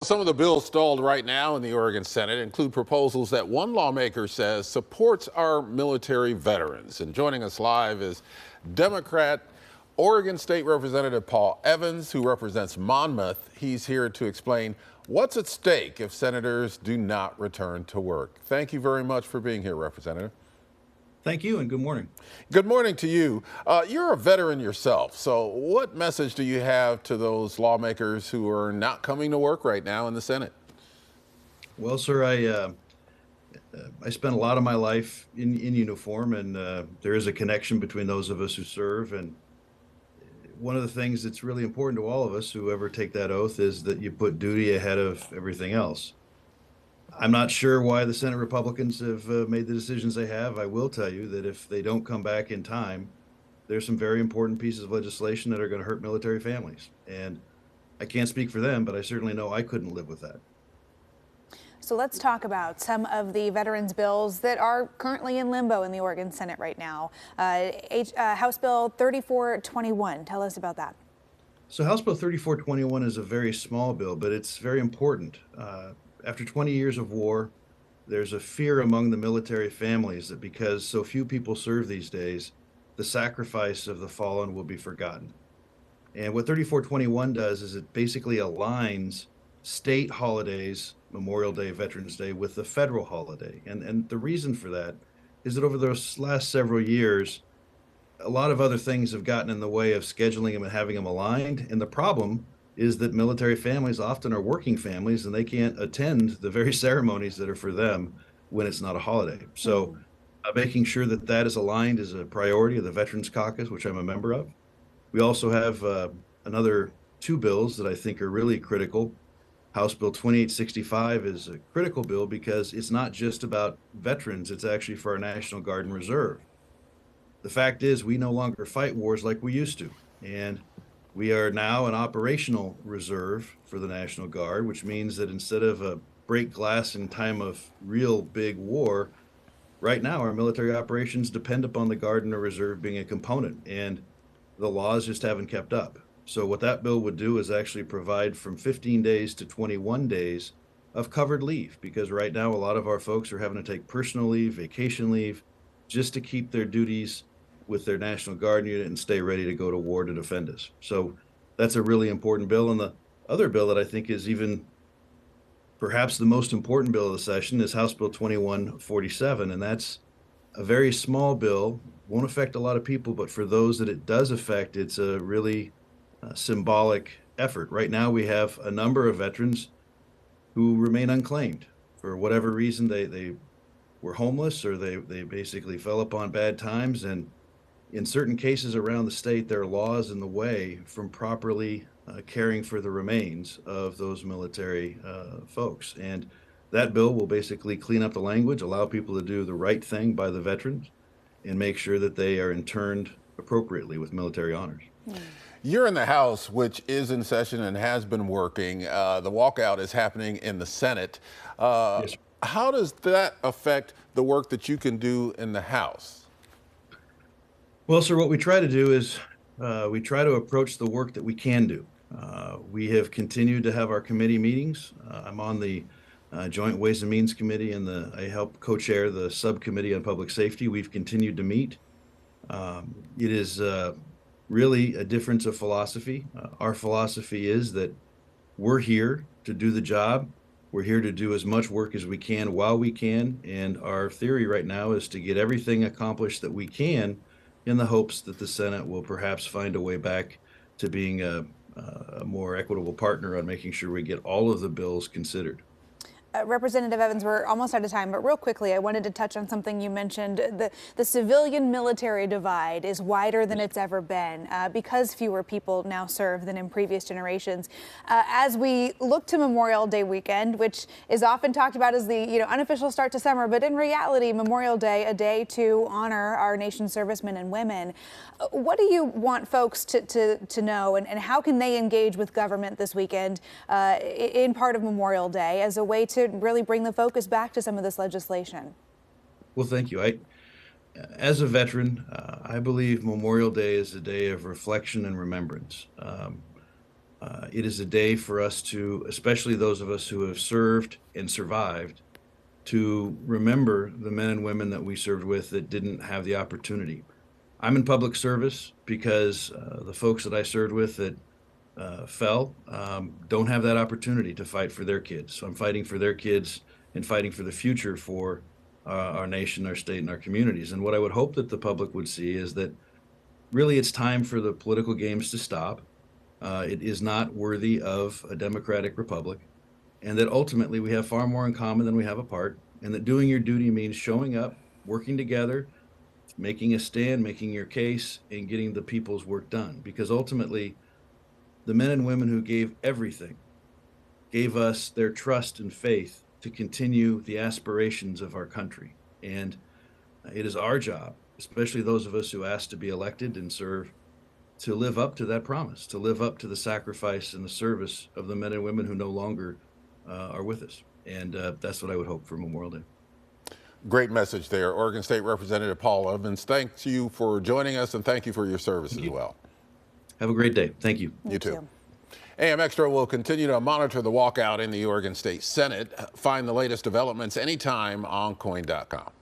Some of the bills stalled right now in the Oregon Senate include proposals that one lawmaker says supports our military veterans. And joining us live is Democrat Oregon State Representative Paul Evans, who represents Monmouth. He's here to explain what's at stake if senators do not return to work. Thank you very much for being here, Representative. Thank you and good morning. Good morning to you. You're a veteran yourself, so what message do you have to those lawmakers who are not coming to work right now in the Senate? Well, sir, I spent a lot of my life in uniform, and there is a connection between those of us who serve. And one of the things that's really important to all of us who ever take that oath is that you put duty ahead of everything else. I'm not sure why the Senate Republicans have made the decisions they have. I will tell you that if they don't come back in time, there's some very important pieces of legislation that are going to hurt military families. And I can't speak for them, but I certainly know I couldn't live with that. So let's talk about some of the veterans bills that are currently in limbo in the Oregon Senate right now. House Bill 3421. Tell us about that. So House Bill 3421 is a very small bill, but it's very important. After 20 years of war, there's a fear among the military families that because so few people serve these days, the sacrifice of the fallen will be forgotten. And what 3421 does is it basically aligns state holidays, Memorial Day, Veterans Day, with the federal holiday. And the reason for that is that over those last several years, a lot of other things have gotten in the way of scheduling them and having them aligned. And the problem is that military families often are working families and they can't attend the very ceremonies that are for them when it's not a holiday. So making sure that that is aligned is a priority of the Veterans Caucus, which I'm a member of. We also have another two bills that I think are really critical. House Bill 2865 is a critical bill because it's not just about veterans, it's actually for our National Guard and Reserve. The fact is we no longer fight wars like we used to. And we are now an operational reserve for the National Guard, which means that instead of a break glass in time of real big war, right now our military operations depend upon the Guard and the Reserve being a component, and the laws just haven't kept up. So what that bill would do is actually provide from 15 days to 21 days of covered leave, because right now a lot of our folks are having to take personal leave, vacation leave, just to keep their duties with their National Guard unit and stay ready to go to war to defend us. So that's a really important bill. And the other bill that I think is even perhaps the most important bill of the session is House Bill 2147. And that's a very small bill, won't affect a lot of people, but for those that it does affect, it's a really symbolic effort. Right now we have a number of veterans who remain unclaimed. For whatever reason, they were homeless or they basically fell upon bad times, and in certain cases around the state, there are laws in the way from properly caring for the remains of those military folks. And that bill will basically clean up the language, allow people to do the right thing by the veterans, and make sure that they are interned appropriately with military honors. You're in the House, which is in session and has been working. The walkout is happening in the Senate. Yes, How does that affect the work that you can do in the House? well, sir, what we try to do is we try to approach the work that we can do. We have continued to have our committee meetings. I'm on the Joint Ways and Means Committee, and I help co-chair the Subcommittee on Public Safety. We've continued to meet. It is really a difference of philosophy. Our philosophy is that we're here to do the job. We're here to do as much work as we can while we can. And our theory right now is to get everything accomplished that we can in the hopes that the Senate will perhaps find a way back to being a more equitable partner on making sure we get all of the bills considered. Representative Evans, we're almost out of time, but real quickly, I wanted to touch on something you mentioned. The civilian-military divide is wider than it's ever been because fewer people now serve than in previous generations. As we look to Memorial Day weekend, which is often talked about as the unofficial start to summer, but in reality, Memorial Day, a day to honor our nation's servicemen and women. What do you want folks to know, and how can they engage with government this weekend in part of Memorial Day as a way to really bring the focus back to some of this legislation? Well, thank you. As a veteran, I believe Memorial Day is a day of reflection and remembrance. It is a day for us to, especially those of us who have served and survived, to remember the men and women that we served with that didn't have the opportunity. I'm in public service because the folks that I served with that fell don't have that opportunity to fight for their kids. So I'm fighting for their kids and fighting for the future for our nation, our state, and our communities. And what I would hope that the public would see is that really it's time for the political games to stop. It is not worthy of a democratic republic, and that ultimately we have far more in common than we have apart, and that doing your duty means showing up, working together, making a stand, making your case, and getting the people's work done. Because ultimately, the men and women who gave everything, gave us their trust and faith to continue the aspirations of our country. And it is our job, especially those of us who asked to be elected and serve, to live up to that promise, to live up to the sacrifice and the service of the men and women who no longer are with us. And that's what I would hope for Memorial Day. Great message there. Oregon State Representative Paul Evans, thanks you for joining us, and thank you for your service as well. Have a great day. Thank you. You too. AM Extra will continue to monitor the walkout in the Oregon State Senate. Find the latest developments anytime on KOIN.com.